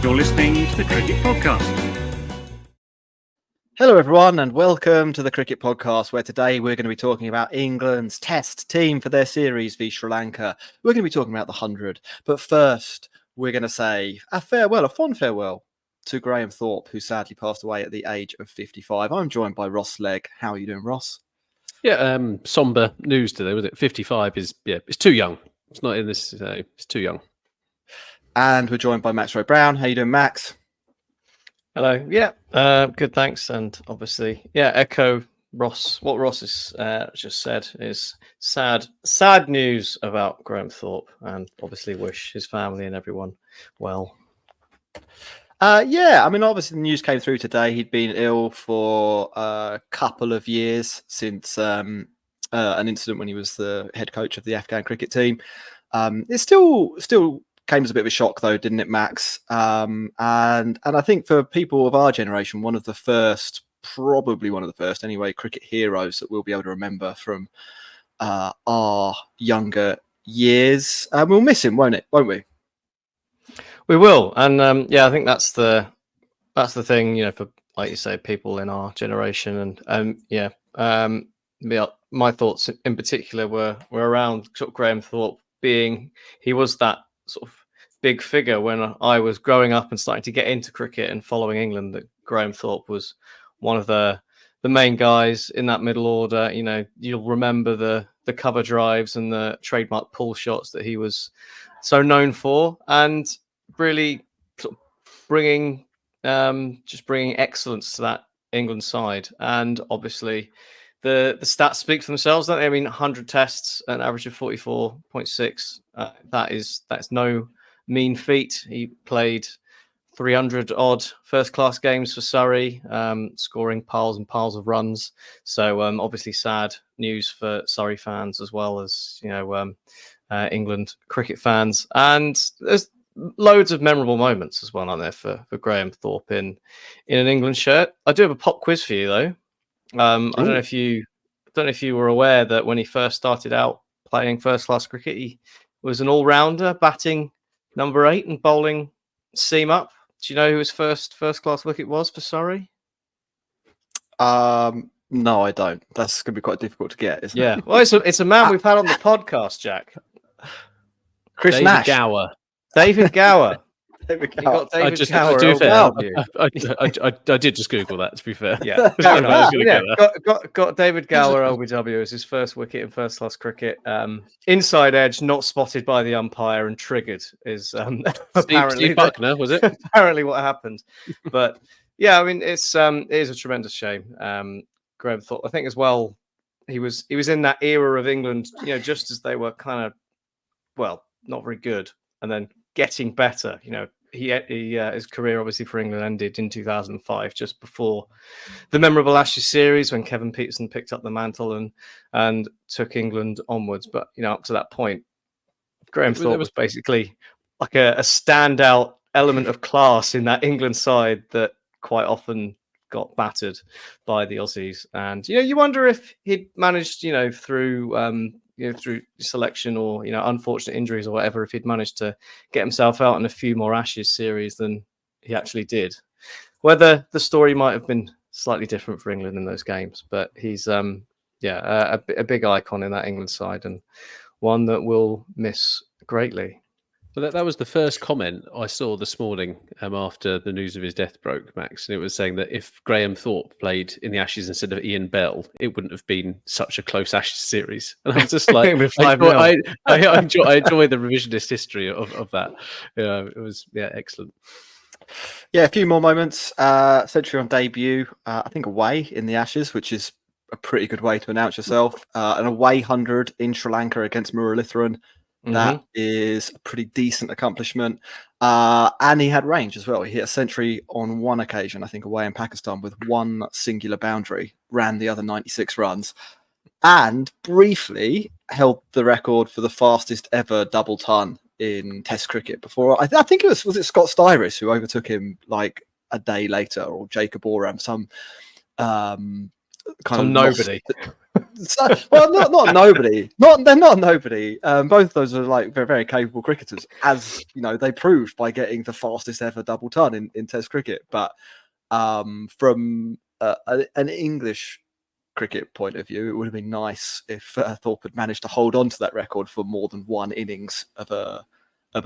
You're listening to the Cricket Podcast. Hello everyone and welcome to the Cricket Podcast, where today we're going to be talking about England's test team for their series v Sri Lanka. We're going to be talking about the 100, but first we're going to say a fond farewell to Graham Thrope, who sadly passed away at the age of 55. I'm joined by Ross Legg. How are you doing, Ross? Yeah, somber news today, was it? 55 is, it's too young. It's not in this, it's too young. And we're joined by Max Roy Brown. How you doing, Max? Hello. Yeah, good, thanks. And obviously, echo Ross. What Ross has just said is sad news about Graham Thorpe, and obviously wish his family and everyone well. Obviously the news came through today. He'd been ill for a couple of years since an incident when he was the head coach of the Afghan cricket team. It still came as a bit of a shock, though, didn't it, Max? And I think for people of our generation, probably one of the first anyway, cricket heroes that we'll be able to remember from our younger years. We'll miss him, won't we? We will, and I think that's the thing, for, like you say, people in our generation, and my thoughts in particular were around sort of Graham Thorpe he was that sort of big figure when I was growing up and starting to get into cricket and following England. That Graham Thorpe was one of the main guys in that middle order. You'll remember the cover drives and the trademark pull shots that he was so known for, and really sort of bringing excellence to that England side. And obviously the stats speak for themselves, don't they? I mean, 100 tests, an average of 44.6. That's no mean feat. He played 300 odd first-class games for Surrey, scoring piles and piles of runs. So obviously sad news for Surrey fans as well as England cricket fans. And there's loads of memorable moments as well, aren't there, for Graham Thorpe in an England shirt. I do have a pop quiz for you though. I don't know if you were aware that when he first started out playing first-class cricket, he was an all-rounder, batting number 8 and bowling seam up. Do you know who his first-class wicket was for Surrey? No, I don't. That's going to be quite difficult to get, isn't it? Yeah. Well, it's a man we've had on the podcast, Jack. Chris Nash. David Gower. David You Gower. got David I did just Google that, to be fair. Yeah. Got David Gower LBW as his first wicket in first class cricket. Inside edge, not spotted by the umpire and triggered is apparently Steve Buckner, was it? Apparently what happened. But yeah, I mean it is a tremendous shame. Graham Thorpe, I think as well, he was in that era of England, just as they were kind of, not very good, and then getting better. His career obviously for England ended in 2005, just before the memorable Ashes series when Kevin Peterson picked up the mantle and took England onwards. But up to that point, Graham Thorpe was basically like a standout element of class in that England side that quite often got battered by the Aussies. And you wonder if he'd managed, through selection or unfortunate injuries or whatever, if he'd managed to get himself out in a few more Ashes series than he actually did, whether the story might have been slightly different for England in those games. But he's a big icon in that England side, and one that we'll miss greatly. Well, that was the first comment I saw this morning after the news of his death broke, Max. And it was saying that if Graham Thorpe played in the Ashes instead of Ian Bell, it wouldn't have been such a close Ashes series. And I was just like, I enjoy the revisionist history of that. It was excellent. Yeah, a few more moments. Century on debut, I think away in the Ashes, which is a pretty good way to announce yourself. An away 100 in Sri Lanka against Muralitharan. That is a pretty decent accomplishment. And he had range as well. He hit a century on one occasion, I think, away in Pakistan with one singular boundary, ran the other 96 runs, and briefly held the record for the fastest ever double ton in Test cricket before. I think it was it Scott Styris who overtook him like a day later, or Jacob Oram, some kind of nobody. So, well, not nobody. They're not nobody. Both of those are like very capable cricketers, as you know, they proved by getting the fastest ever double ton in Test cricket. But from an English cricket point of view, it would have been nice if Thorpe had managed to hold on to that record for more than one innings of a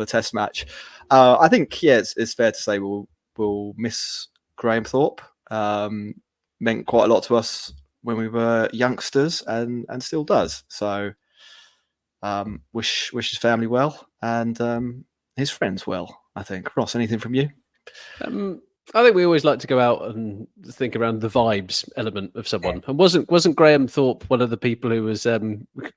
Test match. I think it's fair to say we'll miss Graham Thorpe. Meant quite a lot to us when we were youngsters, and still does. So wish his family well and his friends well. I think. Ross, anything from you? I think we always like to go out and think around the vibes element of someone. And wasn't Graham Thorpe one of the people who was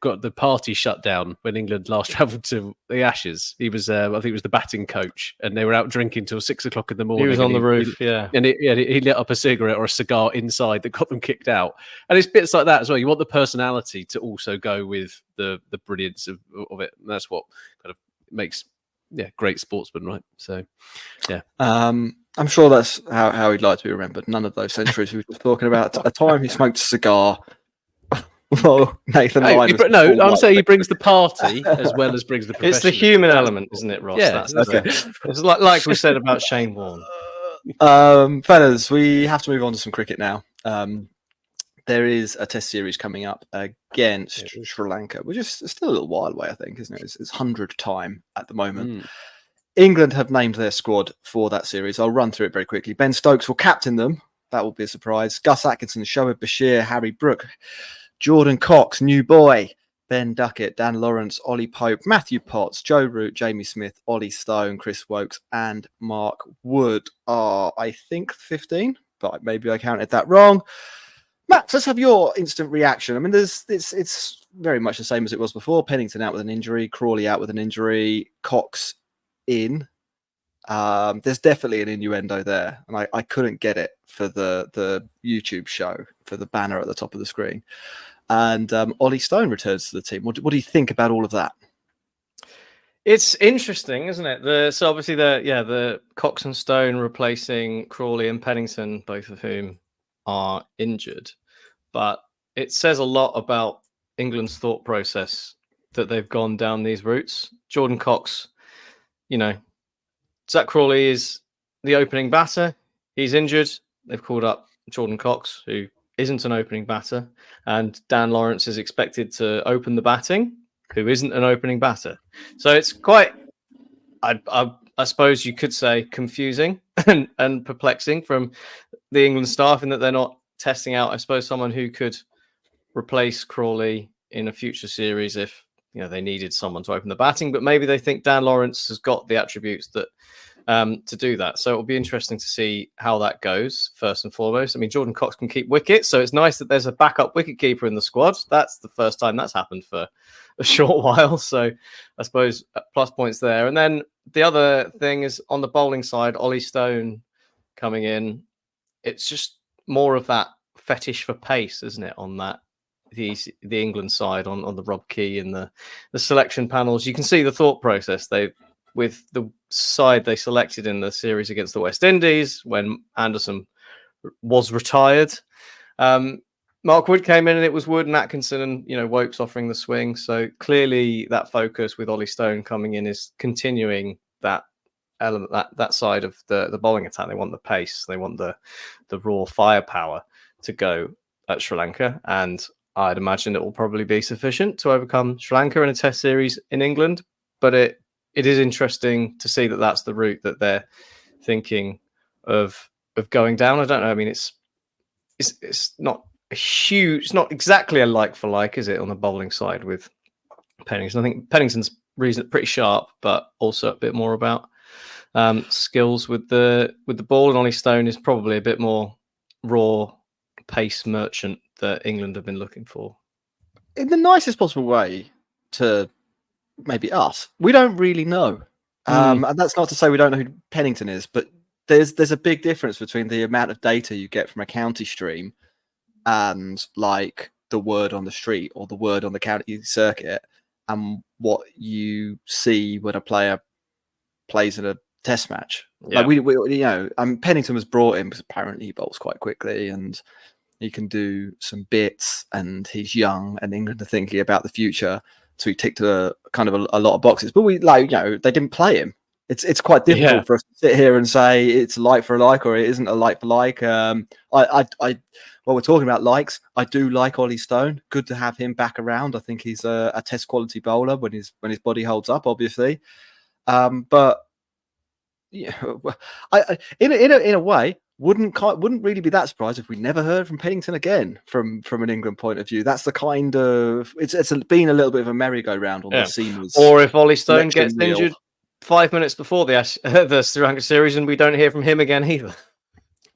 got the party shut down when England last travelled to the Ashes? He was, I think, he was the batting coach, and they were out drinking till 6 o'clock in the morning. He was on the roof, yeah. And he lit up a cigarette or a cigar inside that got them kicked out. And it's bits like that as well. You want the personality to also go with the brilliance of it. And that's what kind of makes great sportsmen, right? So, yeah. I'm sure that's how he'd like to be remembered. None of those centuries we were just talking about. A time he smoked a cigar. Well, Nathan Lyon. No, I'm saying he brings the party as well as brings the professional. It's the human element, isn't it, Ross? Yeah, that's okay. It's like we said about Shane Warne. Fellas, we have to move on to some cricket now. There is a Test series coming up against Sri Lanka, which is still a little while away, I think, isn't it? It's 100th time at the moment. England have named their squad for that series. I'll run through it very quickly. Ben Stokes will captain them. That will be a surprise. Gus Atkinson, Shoaib Bashir, Harry Brook, Jordan Cox, new boy, Ben Duckett, Dan Lawrence, Ollie Pope, Matthew Potts, Joe Root, Jamie Smith, Olly Stone, Chris Wokes, and Mark Wood are, I think, 15, but maybe I counted that wrong. Matt, let's have your instant reaction. I mean, it's very much the same as it was before. Pennington out with an injury, Crawley out with an injury, Cox in. There's definitely an innuendo there, and I couldn't get it for the YouTube show for the banner at the top of the screen. And Olly Stone returns to the team. What do you think about all of that? It's interesting, isn't it? So obviously the Cox and Stone replacing Crawley and Pennington, both of whom are injured, but it says a lot about England's thought process that they've gone down these routes. Jordan Cox, Zach Crawley is the opening batter. He's injured. They've called up Jordan Cox, who isn't an opening batter, and Dan Lawrence is expected to open the batting, who isn't an opening batter. So it's quite, I suppose you could say, confusing and perplexing from the England staff in that they're not testing out, I suppose, someone who could replace Crawley in a future series if they needed someone to open the batting. But maybe they think Dan Lawrence has got the attributes that to do that. So it'll be interesting to see how that goes, first and foremost. I mean, Jordan Cox can keep wickets, so it's nice that there's a backup wicketkeeper in the squad. That's the first time that's happened for a short while. So I suppose plus points there. And then the other thing is on the bowling side, Olly Stone coming in. It's just more of that fetish for pace, isn't it, on that the England side on the Rob Key and the selection panels. You can see the thought process. With the side they selected in the series against the West Indies when Anderson was retired. Mark Wood came in and it was Wood and Atkinson and Wokes offering the swing. So clearly that focus with Olly Stone coming in is continuing that element, that side of the bowling attack. They want the pace, they want the raw firepower to go at Sri Lanka, and I'd imagine it will probably be sufficient to overcome Sri Lanka in a Test series in England. But it is interesting to see that that's the route that they're thinking of going down. I don't know. I mean, it's not a huge, it's not exactly a like for like, is it, on the bowling side with Pennington? I think Pennington's pretty sharp, but also a bit more about skills with the ball, and Olly Stone is probably a bit more raw pace merchant that England have been looking for. In the nicest possible way to maybe us, we don't really know. And that's not to say we don't know who Pennington is, but there's a big difference between the amount of data you get from a county stream and like the word on the street or the word on the county circuit and what you see when a player plays in a Test match. Yeah. Like we Pennington was brought in because apparently he bowls quite quickly, and he can do some bits, and he's young, and England are thinking about the future. So he ticked a lot of boxes. But they didn't play him. It's quite difficult for us to sit here and say it's like for like or it isn't a like for like. While we're talking about likes, I do like Olly Stone. Good to have him back around. I think he's a test quality bowler when his body holds up, obviously. But yeah, in a way, wouldn't really be that surprised if we never heard from Pennington again from an England point of view. That's the kind of it's been a little bit of a merry-go-round on the seamers. Or if Olly Stone gets injured 5 minutes before the Sri Lanka series and we don't hear from him again either.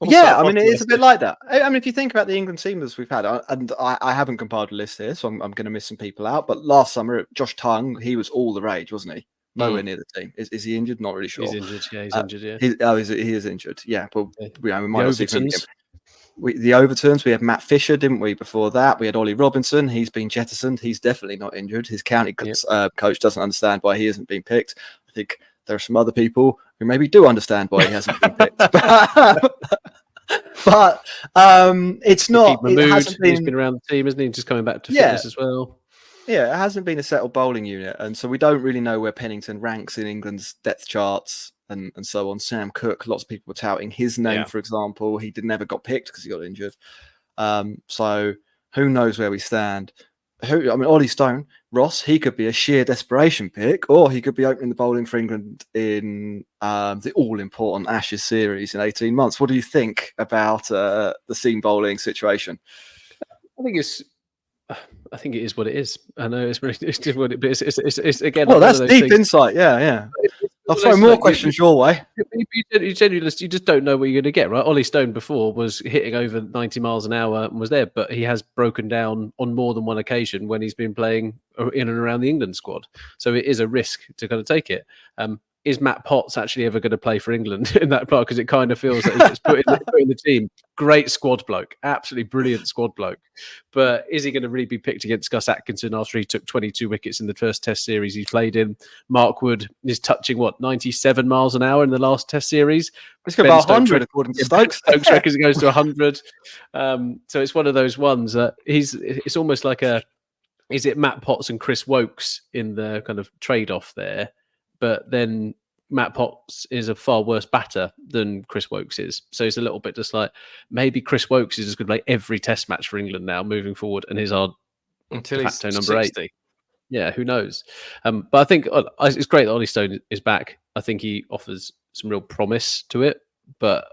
Yeah, I mean, it is a bit like that. I mean, if you think about the England seamers we've had, and I haven't compiled a list here, so I'm going to miss some people out. But last summer, Josh Tongue, he was all the rage, wasn't he? Nowhere near the team. Is he injured? Not really sure. He's injured. Yeah, he's injured. Yeah. He is injured. Yeah, but we might not see from him. The Overtons, we had Matt Fisher, didn't we? Before that, we had Ollie Robinson. He's been jettisoned. He's definitely not injured. His county coach doesn't understand why he hasn't been picked. I think there are some other people who maybe do understand why he hasn't been picked. But it's not. He's been around the team, isn't he? Just coming back to fitness as well. Yeah, it hasn't been a settled bowling unit, and so we don't really know where Pennington ranks in England's depth charts and so on. Sam Cook, lots of people were touting his name, for example. He never got picked because he got injured. So who knows where we stand? Olly Stone, Ross, he could be a sheer desperation pick, or he could be opening the bowling for England in the all-important Ashes series in 18 months. What do you think about the seam bowling situation? I think it is what it is. I know it's what it is. It's again. Well, that's deep insight. Yeah. I'll throw more questions your way. You just don't know what you're going to get, right? Olly Stone before was hitting over 90 miles an hour and was there, but he has broken down on more than one occasion when he's been playing in and around the England squad. So it is a risk to kind of take it. Is Matt Potts actually ever going to play for England in that part? Because it kind of feels like he's just put in the team. Great squad bloke, absolutely brilliant squad bloke. But is he going to really be picked against Gus Atkinson after he took 22 wickets in the first Test series he played in? Mark Wood is touching 97 miles an hour in the last Test series. It's got about 100 according to Stokes. Stokes reckons it goes to 100. So it's one of those ones that it's almost like is it Matt Potts and Chris Wokes in the kind of trade-off there? But then Matt Potts is a far worse batter than Chris Wokes is. So it's a little bit just like maybe Chris Wokes is just going to play every Test match for England now moving forward, and he's our until de facto he's number 60. 8. Yeah, who knows? But I think it's great that Olly Stone is back. I think he offers some real promise to it, but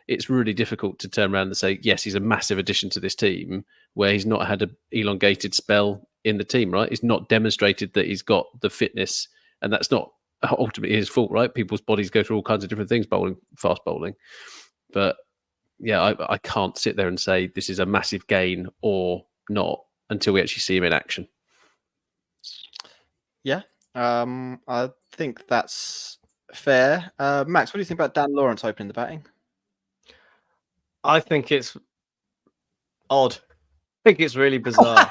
it's really difficult to turn around and say, yes, he's a massive addition to this team where he's not had an elongated spell in the team, right? He's not demonstrated that he's got the fitness, and that's not ultimately his fault, right? People's bodies go through all kinds of different things, fast bowling. But yeah, I can't sit there and say this is a massive gain or not until we actually see him in action. Yeah, I think that's fair. Max, what do you think about Dan Lawrence opening the batting? I think it's odd. I think it's really bizarre.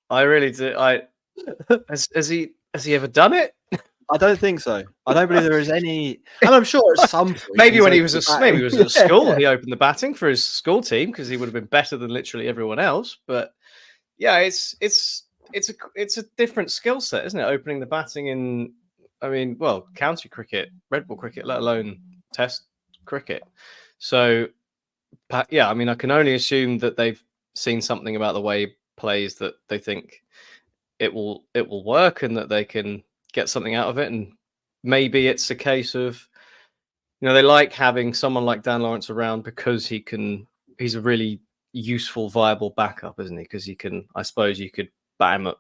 I really do. Has he ever done it? I don't think so. I don't believe there is any. And I'm sure at some point, maybe when he was at school, he opened the batting for his school team because he would have been better than literally everyone else. But yeah, it's a different skill set, isn't it? Opening the batting in, county cricket, red ball cricket, let alone Test cricket. So yeah, I can only assume that they've seen something about the way he plays that they think it will work and that they can get something out of it. And maybe it's a case of, they like having someone like Dan Lawrence around because he's a really useful, viable backup, isn't he? Because I suppose you could bat him at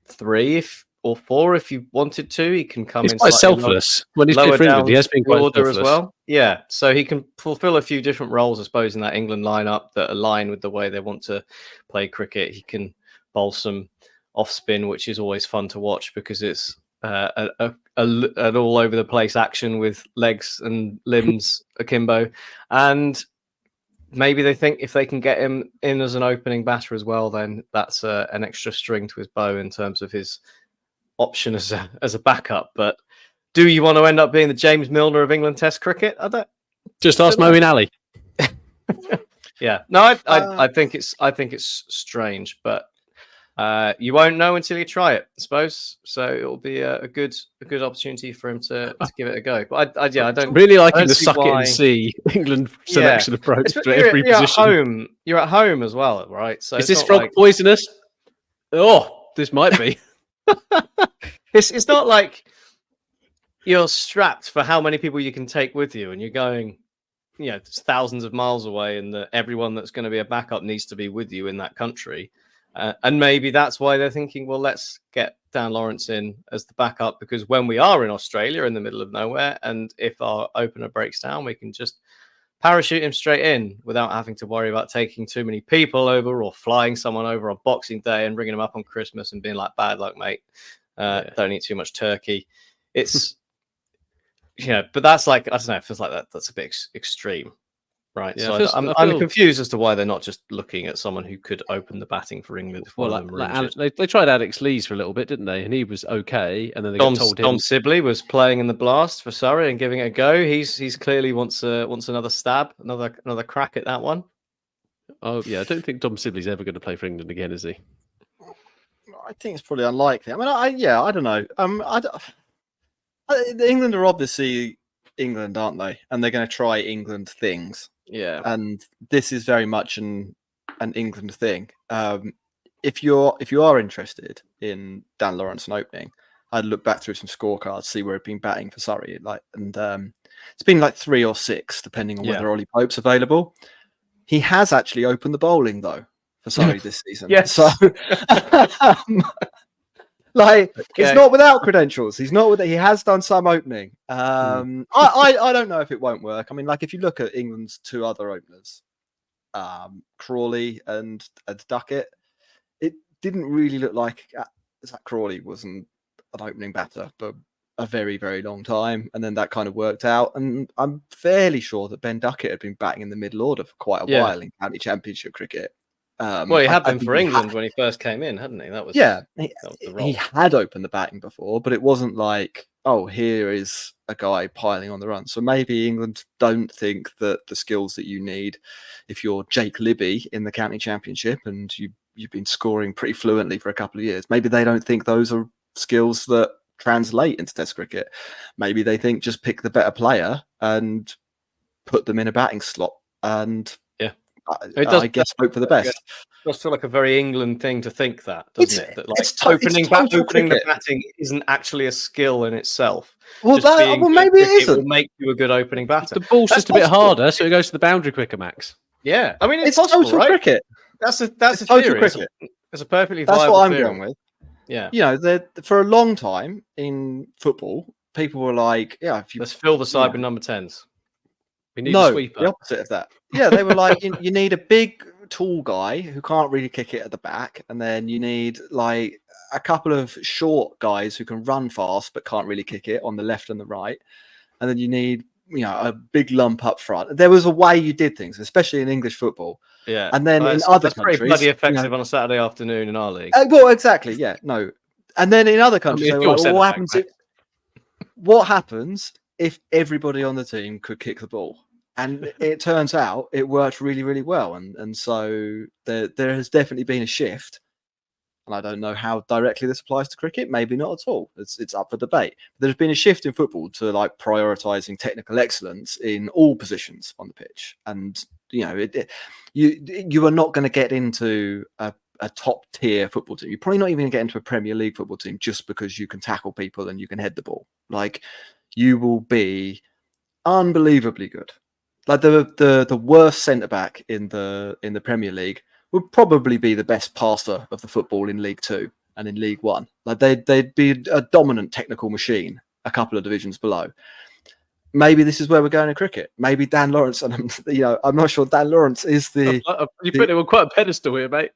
3 or 4 if you wanted to. He can come in. He's quite selfless. When he's played for England, he has been quite selfless as well. Yeah, so he can fulfill a few different roles, I suppose, in that England lineup that align with the way they want to play cricket. He can bowl some off spin, which is always fun to watch because it's an all over the place action with legs and limbs akimbo. And maybe they think if they can get him in as an opening batter as well, then that's an extra string to his bow in terms of his option as a backup. But do you want to end up being the James Milner of England Test cricket? I don't. Just ask Moeen Ali. Yeah, no, I think it's strange, but you won't know until you try it, I suppose. So it'll be a good opportunity for him to give it a go. But I don't really I liking don't the see suck it why- and see England selection approach to You're every at position. home. You're at home as well, right? So Is it's this not frog like poisonous? Oh, this might be. it's not like you're strapped for how many people you can take with you, and you're going, thousands of miles away, and that everyone that's going to be a backup needs to be with you in that country. And maybe that's why they're thinking, well, let's get Dan Lawrence in as the backup, because when we are in Australia in the middle of nowhere, and if our opener breaks down, we can just parachute him straight in without having to worry about taking too many people over or flying someone over on Boxing Day and bringing them up on Christmas and being like, bad luck, mate. Don't eat too much turkey. It's, but that's like, I don't know, it feels like that's a bit extreme. Right, Yeah, so I'm confused as to why they're not just looking at someone who could open the batting for England if one of them were injured. They tried Alex Lees for a little bit, didn't they? And he was okay, and then they got told him. Dom Sibley was playing in the blast for Surrey and giving it a go. He's clearly wants another stab, another crack at that one. Oh yeah, I don't think Dom Sibley's ever going to play for England again, is he? I think it's probably unlikely. I mean, I don't know. England are obviously England, aren't they? And they're going to try England things. Yeah, and this is very much an England thing. If you are interested in Dan Lawrence and opening, I'd look back through some scorecards, see where he'd been batting for Surrey, it's been like 3 or 6, depending on whether Ollie Pope's available. He has actually opened the bowling though for Surrey this season. Yes. So it's not without credentials. He has done some opening. I don't know if it won't work. I mean, like if you look at England's 2 other openers, Crawley and Duckett, it didn't really look like Zach Crawley wasn't an opening batter for a very, very long time. And then that kind of worked out. And I'm fairly sure that Ben Duckett had been batting in the middle order for quite a while in county championship cricket. Well, he had been for England when he first came in, hadn't he? That was the role. He had opened the batting before, but it wasn't like, oh, here is a guy piling on the run. So maybe England don't think that the skills that you need, if you're Jake Libby in the county championship and you've been scoring pretty fluently for a couple of years, maybe they don't think those are skills that translate into Test cricket. Maybe they think just pick the better player and put them in a batting slot and I guess hope for the best. It does feel like a very England thing to think that, doesn't it? That like opening the batting isn't actually a skill in itself. Well, maybe it isn't. It will make you a good opening batter. The ball's just a bit harder, so it goes to the boundary quicker, Max. Yeah, I mean it's possible, total right? cricket. That's a total theory. Cricket. It's a perfectly That's viable what I'm theory. going with. Yeah, for a long time in football, people were like, let's fill the side with number 10s. We need a sweeper. The opposite of that. Yeah, they were like, you need a big, tall guy who can't really kick it at the back, and then you need like a couple of short guys who can run fast but can't really kick it on the left and the right, and then you need a big lump up front. There was a way you did things, especially in English football. Yeah, and then in other countries, pretty bloody effective on a Saturday afternoon in our league. Well, exactly. Yeah, no, and then in other countries, they were like, what happens if everybody on the team could kick the ball? And it turns out it worked really, really well. And so there has definitely been a shift. And I don't know how directly this applies to cricket. Maybe not at all. It's up for debate. But there's been a shift in football to like prioritizing technical excellence in all positions on the pitch. And, you are not going to get into a top tier football team. You're probably not even going to get into a Premier League football team just because you can tackle people and you can head the ball. Like you will be unbelievably good. Like the worst centre back in the Premier League would probably be the best passer of the football in League 2 and in League 1. Like they'd be a dominant technical machine a couple of divisions below. Maybe this is where we're going in cricket. Maybe Dan Lawrence, and I'm not sure Dan Lawrence is the. You put him on quite a pedestal here, mate.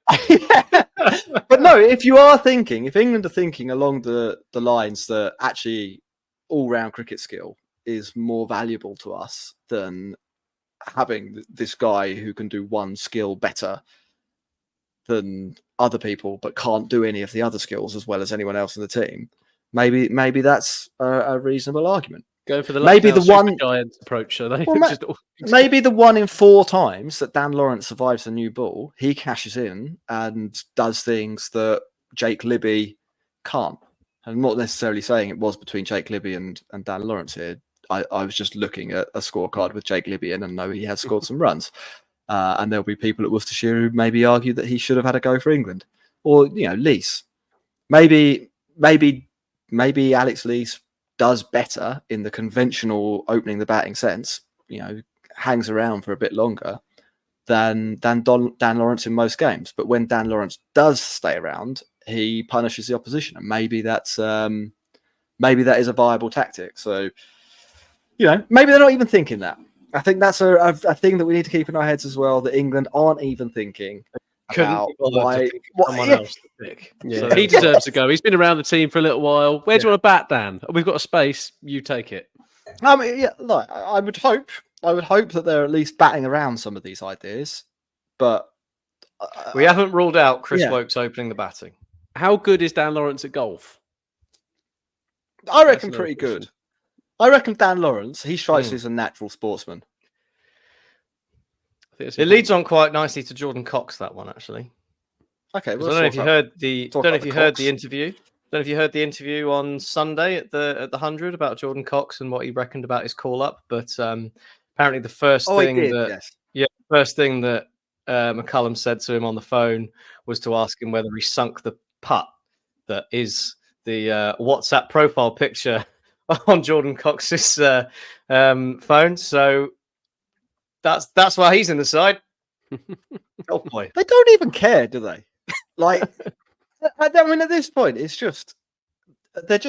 But no, if England are thinking along the lines that actually all-round cricket skill is more valuable to us than having this guy who can do one skill better than other people but can't do any of the other skills as well as anyone else in the team, maybe that's a reasonable argument. Going for the Maybe the one giant approach, are they? Well, maybe the 1 in 4 times that Dan Lawrence survives a new ball, he cashes in and does things that Jake Libby can't. I'm not necessarily saying it was between Jake Libby and Dan Lawrence here. I was just looking at a scorecard with Jake Libby in and know he has scored some runs. And there'll be people at Worcestershire who maybe argue that he should have had a go for England. Or, Lees. Maybe Alex Lees does better in the conventional opening the batting sense, hangs around for a bit longer than Dan Lawrence in most games. But when Dan Lawrence does stay around, he punishes the opposition, and maybe that is a viable tactic. So, maybe they're not even thinking that. I think that's a thing that we need to keep in our heads as well. That England aren't even thinking about why someone else to pick. Yeah. So he deserves to go. He's been around the team for a little while. Where do you want to bat, Dan? We've got a space. You take it. I mean, look, I would hope that they're at least batting around some of these ideas, but we haven't ruled out Chris Woakes opening the batting. How good is Dan Lawrence at golf? I reckon pretty good. I reckon Dan Lawrence, he strikes me as a natural sportsman. It leads on quite nicely to Jordan Cox, that one, actually. Okay, I don't know if you heard the interview. Don't know if you heard the interview on Sunday at the 100 about Jordan Cox and what he reckoned about his call up. But apparently, the first thing that McCullum said to him on the phone was to ask him whether he sunk the putt that is the WhatsApp profile picture on Jordan Cox's phone. So that's why he's in the side. Oh boy, they don't even care, do they? Like, I mean, at this point, it's just they're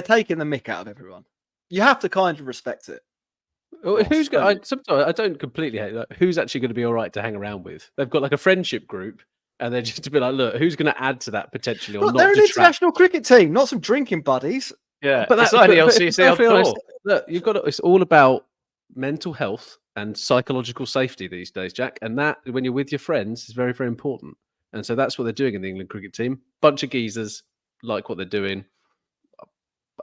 taking the mick out of everyone. You have to kind of respect it. Well, who's going? Sometimes I don't completely hate that. Who's actually going to be all right to hang around with? They've got like a friendship group, and they're just to be like, look, who's going to add to that potentially? Or Look, not they're an international cricket team, not some drinking buddies. Yeah, but that's IDLCC. Look, you've got it's all about mental health and psychological safety these days, Jack. And that, when you're with your friends, is very, very important. And so that's what they're doing in the England cricket team. Bunch of geezers like what they're doing.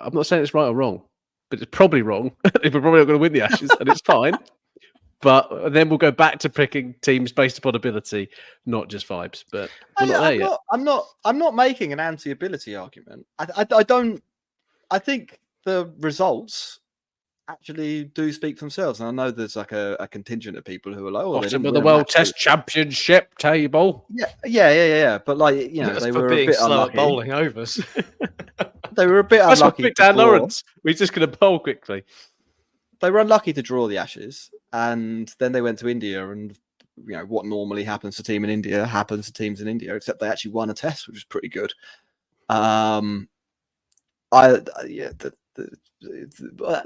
I'm not saying it's right or wrong, but it's probably wrong. We're probably not going to win the Ashes, and it's fine. But then we'll go back to picking teams based upon ability, not just vibes. But we're not there yet. I'm not making an anti-ability argument. I think the results actually do speak for themselves. And I know there's like a contingent of people who are like, bottom of the World Test Championship table. Yeah. But like, they were a bit slow unlucky. at bowling overs. They were a bit unlucky. That's Dan Lawrence. We're just going to bowl quickly. They were unlucky to draw the Ashes, and then they went to India, and what normally happens to team in India happens to teams in India, except they actually won a test, which was pretty good.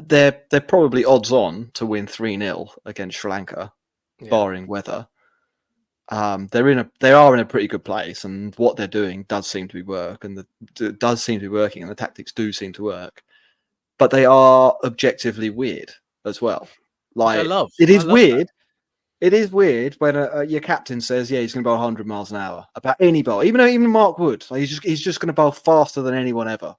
They're probably odds on to win 3-0 against Sri Lanka, barring weather. They are in a pretty good place, and what they're doing does seem to be working, and the tactics do seem to work. But they are objectively weird as well. Like, it is weird. That. It is weird when your captain says, "Yeah, he's going to bowl 100 miles an hour about any bowl, even Mark Wood. Like, he's just going to bowl faster than anyone ever."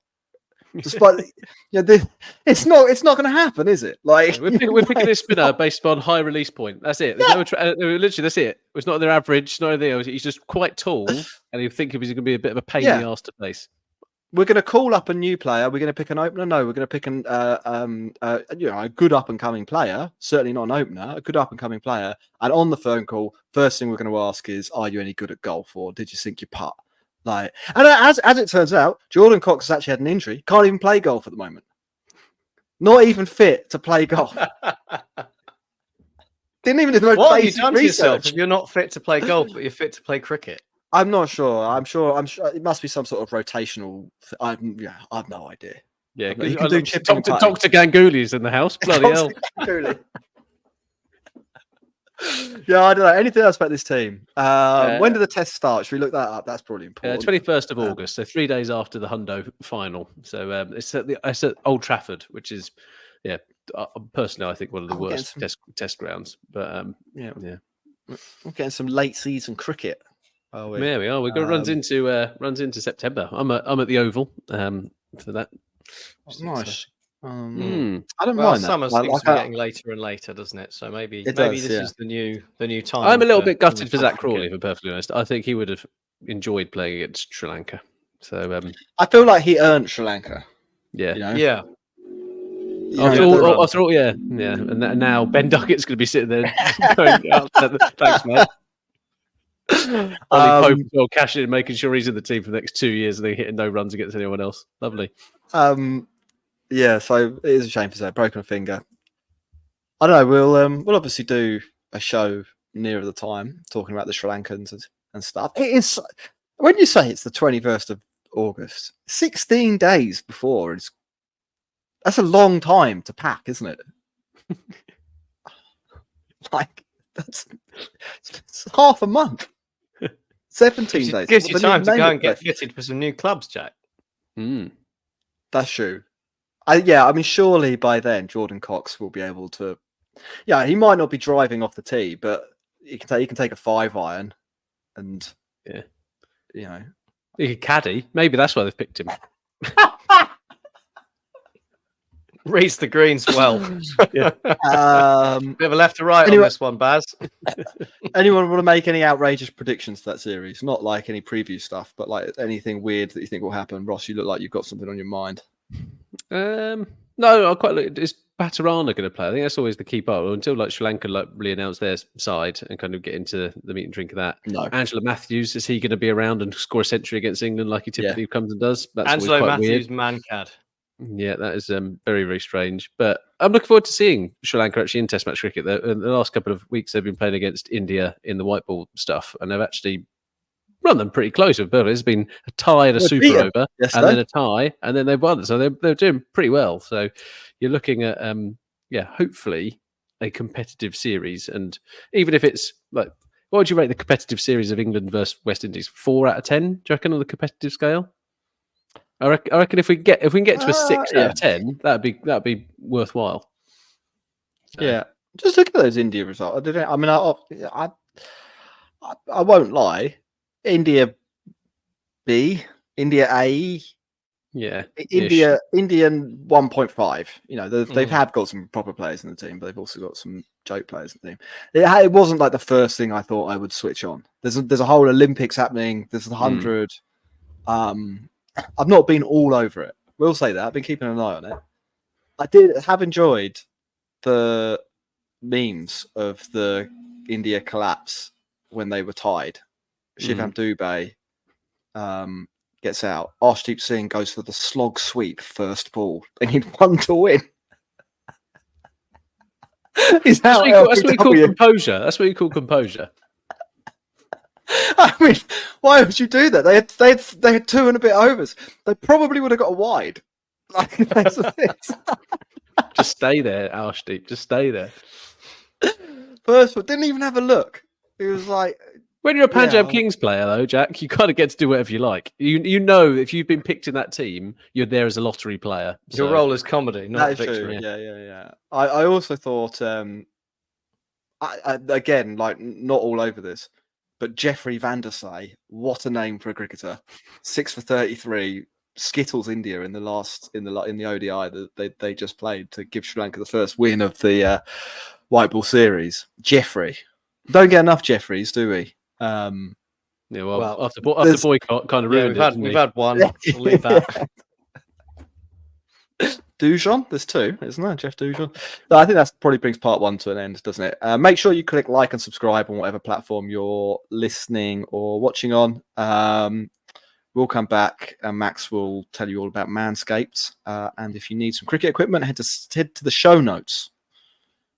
Despite, it's not going to happen, is it? Like, we're picking this spinner based on high release point. That's it. Literally, that's it. It's not their average. Not anything else. He's just quite tall, and you think he's going to be a bit of a pain in the arse to place. We're going to call up a new player. We're going to pick an opener. No, we're going to pick a good up and coming player. Certainly not an opener. A good up and coming player. And on the phone call, first thing we're going to ask is, "Are you any good at golf, or did you sink your putt?" Like, and as it turns out, Jordan Cox has actually had an injury. Can't even play golf at the moment. Not even fit to play golf. Didn't even do the most what have you done research. To yourself if you're not fit to play golf, but you're fit to play cricket? I'm not sure. I'm sure it must be some sort of rotational. I've no idea. Yeah, you can do Dr. Ganguly's in the house. Bloody hell. Yeah, I don't know. Anything else about this team? When did the test start? Should we look that up? That's probably important. 21st of August, so 3 days after the Hundo final. So it's at Old Trafford, which is, personally, I think one of the worst test grounds. But we're getting some late season cricket. Oh, there we are. We've got runs into September. I'm at the Oval for that. Nice. I don't Well, mind that. summer Like, seems to be getting later and later, doesn't it? So maybe It maybe does, this yeah. is the new time. I'm a little for bit gutted for England Zach cricket. Crawley, if I'm perfectly honest. I think he would have enjoyed playing against Sri Lanka. So I feel like he earned Sri Lanka. yeah, You know? Yeah. After Yeah, all, yeah. And now Ben Duckett's going to be sitting there going, "Thanks, mate." Ollie Pope as well, cashing in, making sure he's in the team for the next 2 years, and then hitting no runs against anyone else. Lovely. Yeah, so it is a shame for Zach, broken a finger. I don't know. We'll obviously do a show nearer the time talking about the Sri Lankans and stuff. It is when you say it's the 21st of August, 16 days before. That's a long time to pack, isn't it? Like it's half a month. 17 days. Gives you Well, time to name go it, and get but- fitted for some new clubs, Jack. That's true. I mean, surely by then Jordan Cox will be able to. Yeah, he might not be driving off the tee, but he can take a 5-iron, and Yeah. you know, He could caddy. Maybe that's why they've picked him. Reads the greens well. Yeah. Bit of a left to right Anyway- on this one, Baz. anyone want to make any outrageous predictions for that series? Not like any preview stuff, but like anything weird that you think will happen. Ross, you look like you've got something on your mind. No, I quite like. Is Batarana going to play? I think that's always the key part until like Sri Lanka really announce their side and kind of get into the meat and drink of that. No. Angela Matthews, is he going to be around and score a century against England like he typically comes and does? That's always Angelo quite Matthews, weird. Mancad. Yeah, that is very, very strange. But I'm looking forward to seeing Sri Lanka actually in Test match cricket. In the last couple of weeks, they've been playing against India in the white ball stuff, and they've actually run them pretty close. There's been a tie and a super over, and then a tie, and then they've won. So they're doing pretty well. So you're looking at hopefully a competitive series. And even if it's like, what would you rate the competitive series of England versus West Indies? 4 out of 10? Do you reckon on the competitive scale? I reckon if we can get to a 6 out of 10, that'd be worthwhile. So. Yeah, just look at those India results. I mean, I won't lie. India B, India A, yeah, Indian 1.5. You know, they've had got some proper players in the team, but they've also got some joke players in the team. It wasn't like the first thing I thought I would switch on. There's a whole Olympics happening. There's 100. I've not been all over it. We'll say that. I've been keeping an eye on it. I did have enjoyed the memes of the India collapse when they were tied. Shivam Dubey gets out. Arshdeep Singh goes for the slog sweep first ball. They need one to win. That's what you call composure. That's what you call composure. I mean, why would you do that? They had 2 and a bit overs. They probably would have got a wide. Like, Just stay there, Arshdeep. Just stay there. First one didn't even have a look. It was like, when you're a Punjab Kings player, though, Jack, you kind of get to do whatever you like. You know, if you've been picked in that team, you're there as a lottery player. So. Your role is comedy, not True. victory. Yeah. I also thought, again, like not all over this, but Jeffrey Van der Say, what a name for a cricketer! 6 for 33, skittles India in the ODI that they just played to give Sri Lanka the first win of the white ball series. Jeffrey, don't get enough Jeffreys, do we? Yeah, well, after boycott, kind of ruined it. We've had one. We'll leave that. Dujon, there's 2, isn't there? Jeff Dujon. No, I think that probably brings part 1 to an end, doesn't it? Make sure you click like and subscribe on whatever platform you're listening or watching on. We'll come back and Max will tell you all about Manscaped. And if you need some cricket equipment, head to the show notes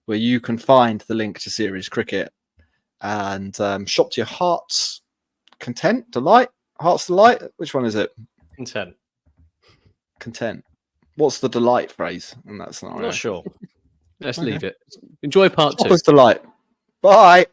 where you can find the link to Series Cricket and shop to your heart's delight. Which one is it? Content. What's the delight phrase in that scenario? I'm not sure. Let's leave it. Enjoy part 2. Shopper's delight. Bye.